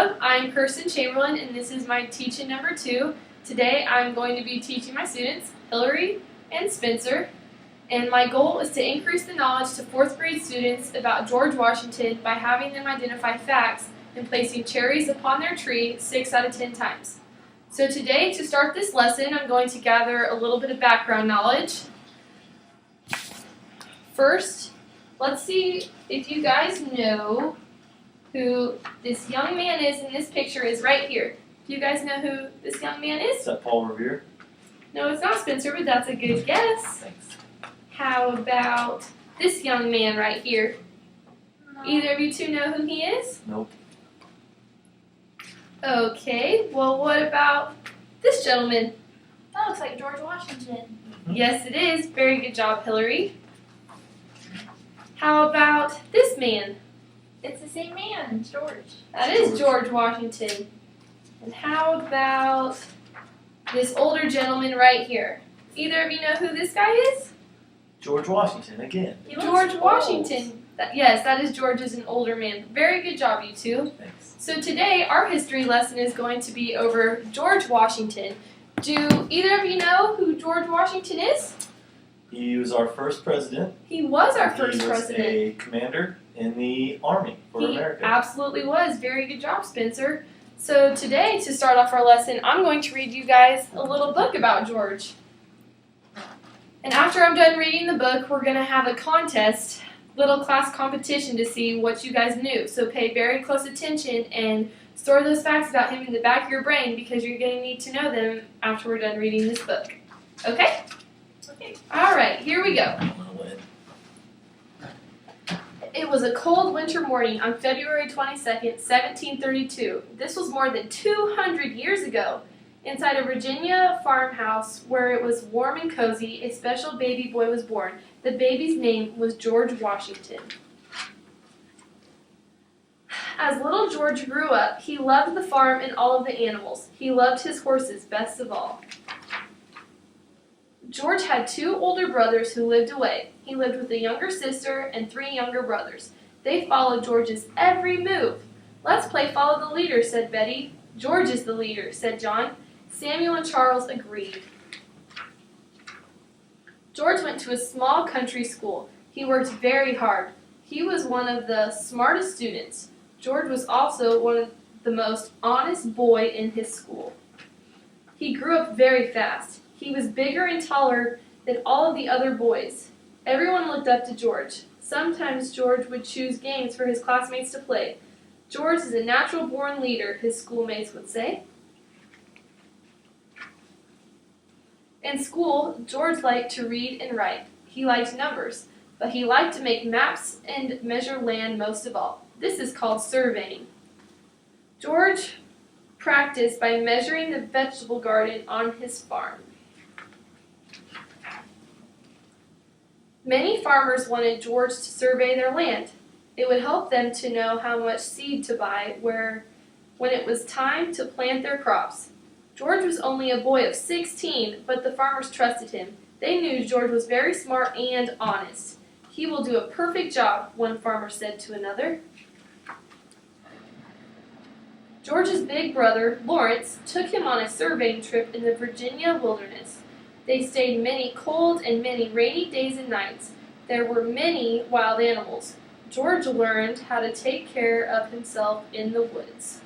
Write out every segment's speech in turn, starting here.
Hello, I'm Kirsten Chamberlin, and this is my teaching number 2. Today I'm going to be teaching my students, Hillary and Spencer, and my goal is to increase the knowledge to 4th grade students about George Washington by having them identify facts and placing cherries upon their tree 6 out of 10 times. So today, to start this lesson, I'm going to gather a little bit of background knowledge. First, let's see if you guys know who this young man is in this picture is right here. Do you guys know who this young man is? Is that Paul Revere? No, it's not Spencer, but that's a good guess. Thanks. How about this young man right here? No. Either of you two know who he is? Nope. Okay, well what about this gentleman? That looks like George Washington. Yes, it is. Very good job, Hillary. How about this man? It's the same man, it's George. That is George Washington. And how about this older gentleman right here? Either of you know who this guy is? George Washington again. He looks George old. Washington. Yes, that is George as an older man. Very good job, you two. Thanks. So today, our history lesson is going to be over George Washington. Do either of you know who George Washington is? He was our first president. He was our first He was president. a commander in the Army for He America. absolutely was. Very good job, Spencer. So today, to start off our lesson, I'm going to read you guys a little book about George. And after I'm done reading the book, we're going to have a contest, little class competition to see what you guys knew. So pay very close attention and store those facts about him in the back of your brain because you're going to need to know them after we're done reading this book. Okay? Okay. All right, here we go. I'm gonna win. It was a cold winter morning on February 22nd, 1732. This was more than 200 years ago. Inside a Virginia farmhouse where it was warm and cozy, a special baby boy was born. The baby's name was George Washington. As little George grew up, he loved the farm and all of the animals. He loved his horses best of all. George had 2 older brothers who lived away. He lived with a younger sister and 3 younger brothers. They followed George's every move. "Let's play follow the leader," said Betty. "George is the leader," said John. Samuel and Charles agreed. George went to a small country school. He worked very hard. He was one of the smartest students. George was also one of the most honest boy in his school. He grew up very fast. He was bigger and taller than all of the other boys. Everyone looked up to George. Sometimes George would choose games for his classmates to play. "George is a natural-born leader," his schoolmates would say. In school, George liked to read and write. He liked numbers, but he liked to make maps and measure land most of all. This is called surveying. George practiced by measuring the vegetable garden on his farm. Many farmers wanted George to survey their land. It would help them to know how much seed to buy when it was time to plant their crops. George was only a boy of 16, but the farmers trusted him. They knew George was very smart and honest. "He will do a perfect job," one farmer said to another. George's big brother, Lawrence, took him on a surveying trip in the Virginia wilderness. They stayed many cold and many rainy days and nights. There were many wild animals. George learned how to take care of himself in the woods.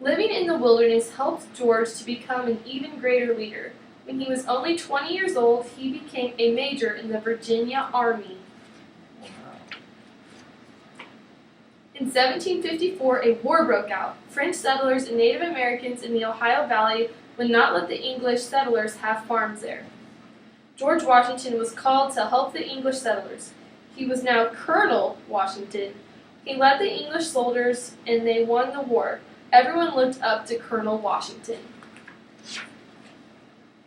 Living in the wilderness helped George to become an even greater leader. When he was only 20 years old, he became a major in the Virginia Army. In 1754, a war broke out. French settlers and Native Americans in the Ohio Valley would not let the English settlers have farms there. George Washington was called to help the English settlers. He was now Colonel Washington. He led the English soldiers and they won the war. Everyone looked up to Colonel Washington.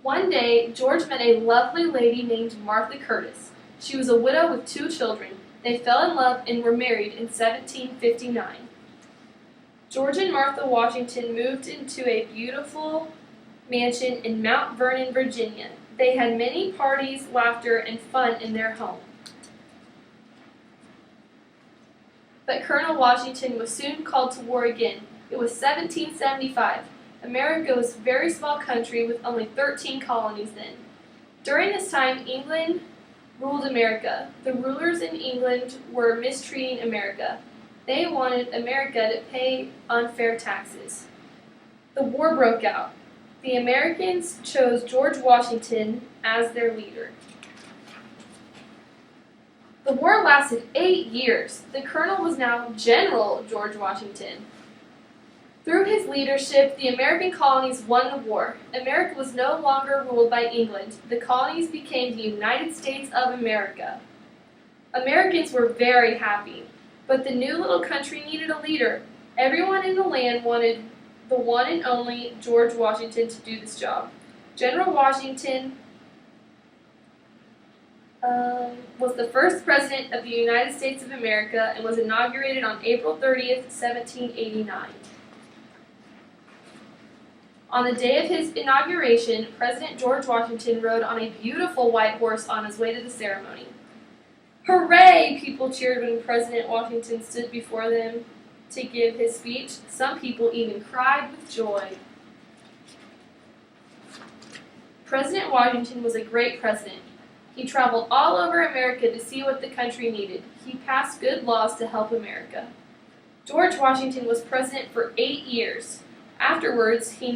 One day, George met a lovely lady named Martha Curtis. She was a widow with 2 children. They fell in love and were married in 1759. George and Martha Washington moved into a beautiful mansion in Mount Vernon, Virginia. They had many parties, laughter, and fun in their home. But Colonel Washington was soon called to war again. It was 1775. America was a very small country with only 13 colonies then. During this time, England ruled America. The rulers in England were mistreating America. They wanted America to pay unfair taxes. The war broke out. The Americans chose George Washington as their leader. The war lasted 8 years. The colonel was now General George Washington. Through his leadership, the American colonies won the war. America was no longer ruled by England. The colonies became the United States of America. Americans were very happy, but the new little country needed a leader. Everyone in the land wanted the one and only George Washington to do this job. General Washington was the first president of the United States of America and was inaugurated on April 30th, 1789. On the day of his inauguration, President George Washington rode on a beautiful white horse on his way to the ceremony. Hooray! People cheered when President Washington stood before them to give his speech. Some people even cried with joy. President Washington was a great president. He traveled all over America to see what the country needed. He passed good laws to help America. George Washington was president for 8 years. Afterwards, he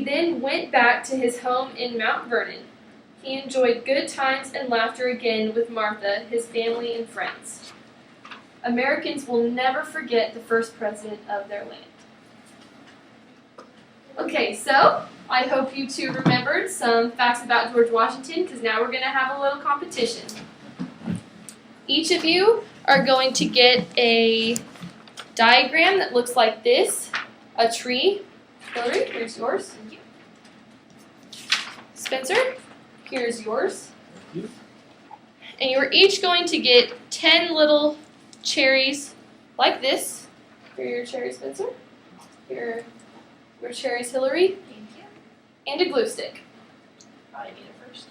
then went back to his home in Mount Vernon. He enjoyed good times and laughter again with Martha, his family, and friends. Americans will never forget the first president of their land. Okay, so I hope you two remembered some facts about George Washington, because now we're going to have a little competition. Each of you are going to get a diagram that looks like this, a tree. Hillary, here's yours. Thank you. Spencer, here's yours. Thank you. And you're each going to get 10 little cherries like this. Here are your cherries, Spencer. Here are your cherries, Hillary. Thank you. And a glue stick. Probably need it first.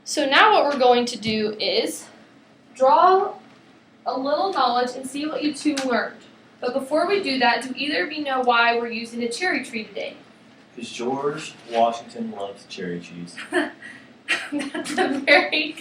So now what we're going to do is draw a little knowledge and see what you two learned. But before we do that, do either of you know why we're using a cherry tree today? Because George Washington loves cherry cheese. That's a very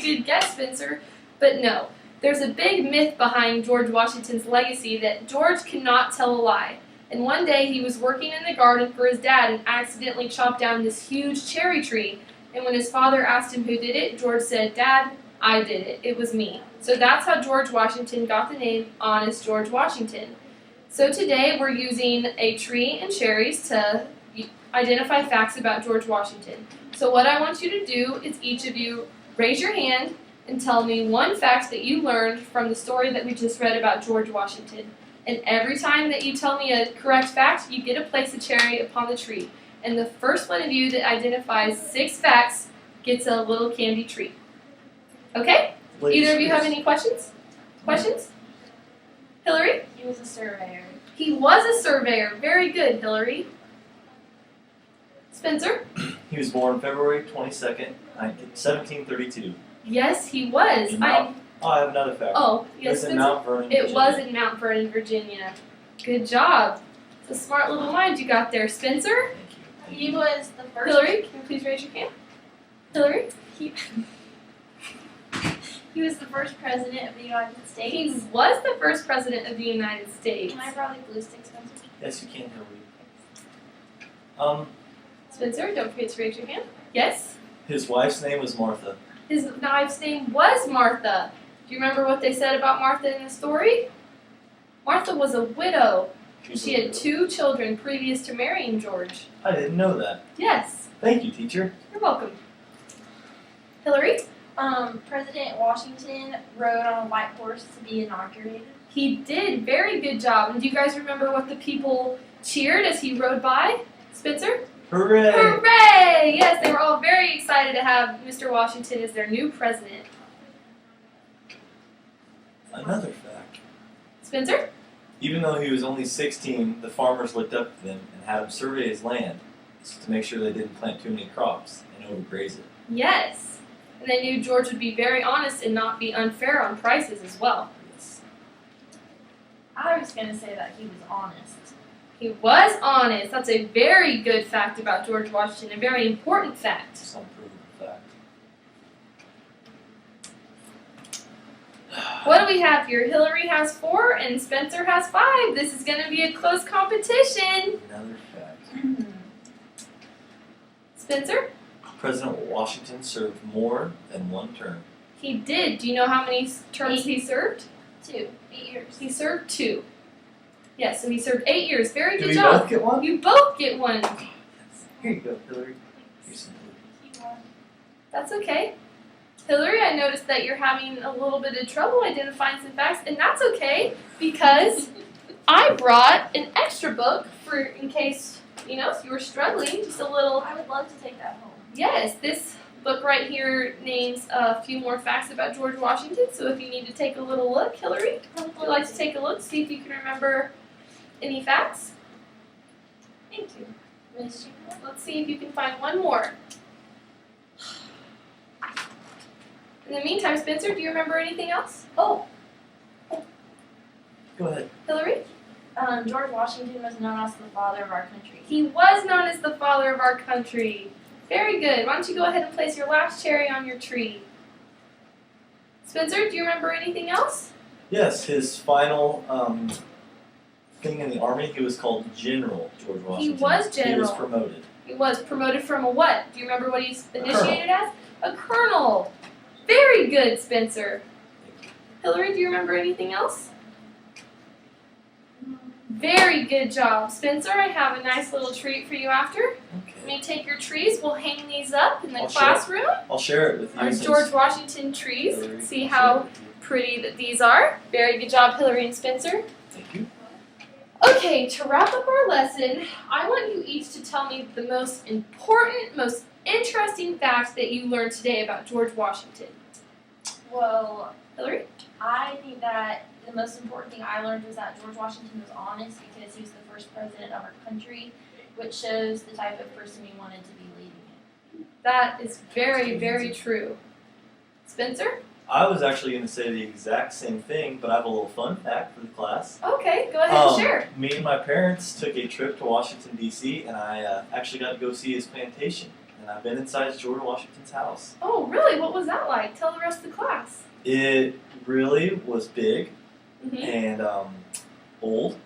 good guess, Spencer. But no, there's a big myth behind George Washington's legacy that George cannot tell a lie. And one day he was working in the garden for his dad and accidentally chopped down this huge cherry tree. And when his father asked him who did it, George said, "Dad, I did it. It was me." So that's how George Washington got the name Honest George Washington. So today we're using a tree and cherries to identify facts about George Washington. So what I want you to do is each of you raise your hand and tell me one fact that you learned from the story that we just read about George Washington. And every time that you tell me a correct fact, you get to place a cherry upon the tree. And the first one of you that identifies 6 facts gets a little candy treat. Okay? Either of you have any questions? Questions? Hillary? He was a surveyor. He was a surveyor. Very good, Hillary. Spencer? He was born February 22nd, 1732. Yes, he was. I have another fact. Oh, yes, It's in Spencer. Mount Vernon, It Virginia. was in Mount Vernon, Virginia. Good job. It's a smart little mind you got there, Spencer. Thank you. He was the first. Hillary, can you please raise your hand? Hillary? He was the first president of the United He States. was the first president of the United States. Can I borrow the glue stick, Spencer? Yes, you can, Hillary. Spencer, don't forget to raise your hand. Yes? His wife's name was Martha. His wife's name was Martha. Do you remember what they said about Martha in the story? Martha was a widow. She had 2 children previous to marrying George. I didn't know that. Yes. Thank you, teacher. You're welcome. Hillary? President Washington rode on a white horse to be inaugurated. He did. Very good job. And do you guys remember what the people cheered as he rode by? Spencer? Hooray! Hooray! Yes, they were all very excited to have Mr. Washington as their new president. Another fact. Spencer? Even though he was only 16, the farmers looked up to them and had him survey his land to make sure they didn't plant too many crops. And overgraze it. Yes. And they knew George would be very honest and not be unfair on prices as well. Yes. I was gonna say that he was honest. He was honest. That's a very good fact about George Washington, a very important fact. Some proven fact. What do we have here? Hillary has 4 and Spencer has 5. This is going to be a close competition. Another fact. Spencer? President Washington served more than 1 term. He did. Do you know how many terms he served? 2. 8 years. He served 2. Yes, so he served 8 years. Very good Do we job. both get one? You both get one. Here you go, Hillary. Here's some blue. He won. That's okay. Hillary, I noticed that you're having a little bit of trouble identifying some facts, and that's okay because I brought an extra book for in case, you were struggling, just a little. I would love to take that home. Yes, this book right here names a few more facts about George Washington, so if you need to take a little look, Hillary, would you like to take a look, see if you can remember any facts? Thank you, Miss Chamberlin. Let's see if you can find one more. In the meantime, Spencer, do you remember anything else? Oh, Go ahead. Hillary? George Washington was known as the father of our country. He was known as the father of our country. Very good. Why don't you go ahead and place your last cherry on your tree? Spencer, do you remember anything else? Yes, his final thing in the army, he was called General George Washington. was He general. was promoted. He was promoted from a what? Do you remember what he's colonel. initiated as? A colonel. Very good, Spencer. Hillary, do you remember anything else? Very good job, Spencer. I have a nice little treat for you after. Okay. Let me take your trees. We'll hang these up in the I'll share. classroom. I'll share it with you. Our since George Washington trees. Hillary See will how share it with you. pretty that these are. Very good job, Hillary and Spencer. Thank you. Okay, to wrap up our lesson, I want you each to tell me the most important, most interesting facts that you learned today about George Washington. Well, Hillary? I think that the most important thing I learned was that George Washington was honest because he was the first president of our country, which shows the type of person we wanted to be leading it. That is very, very true. Spencer? I was actually going to say the exact same thing, but I have a little fun fact for the class. Okay, go ahead and share. Me and my parents took a trip to Washington, D.C., and I actually got to go see his plantation. And I've been inside George Washington's house. Oh, really? What was that like? Tell the rest of the class. It really was big Mm-hmm. and old,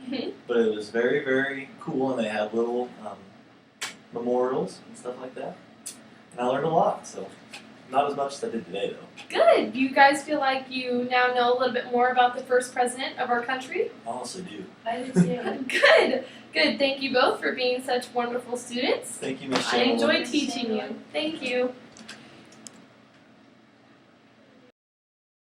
Mm-hmm. but it was very, very cool, and they had little memorials and stuff like that. And I learned a lot, so not as much as I did today, though. Good. Do you guys feel like you now know a little bit more about the first president of our country? I also do. I did too. Good. Good. Thank you both for being such wonderful students. Thank you, Miss I Chamberlain. enjoyed teaching you. Thank you.